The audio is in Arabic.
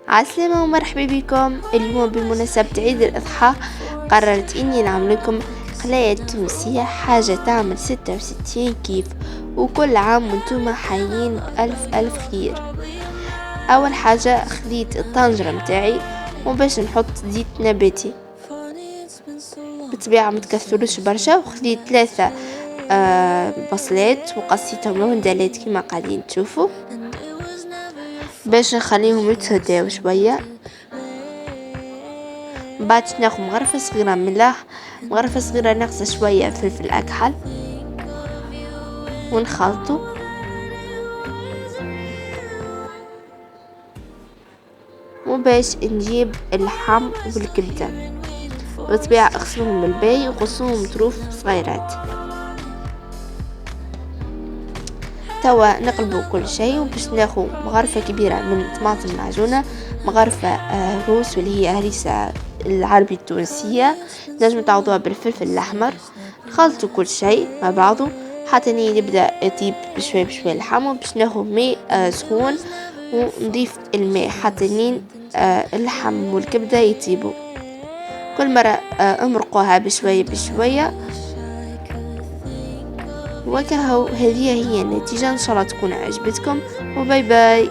عسلامة ومرحبا بكم. اليوم بمناسبة عيد الأضحى قررت إني نعمل لكم قلاية تونسية، حاجة تعمل 66 كيف، وكل عام وانتم حيين بألف خير. أول حاجة خليت الطنجرة متاعي وباش نحط زيت نباتي، بالطبيعة متكثروش برشا، وخليت 3 بصلات وقصيتهم لهندلات كما قاعدين تشوفوا باش نخليهم يتهداو شوية. بعد ناخذ مغرفة صغيرة ملح، مغرفة صغيرة ناقصة شوية فلفل أكحل، ونخلطه. وباش نجيب اللحم والكبدة، بالطبيعة اغسلوهم بالباي وقصوهم طروف صغيرات. توا نقلبوا كل شيء، وباش ناخذ مغرفة كبيرة من طماطم معجونة، مغرفة روس واللي هي هريسة العربي التونسية، نجم تعوضوها بالفلفل الأحمر. خلطوا كل شيء مع بعضه حتى يبدأ يطيب بشوي بشوي اللحم، باش ناخذ ماء سخون ونضيف الماء حتى اللحم والكبدة يطيبوا. كل مرة امرقوها بشوية بشوية، وكهو هذه هي النتيجة. إن شاء الله تكون عجبتكم، وباي باي.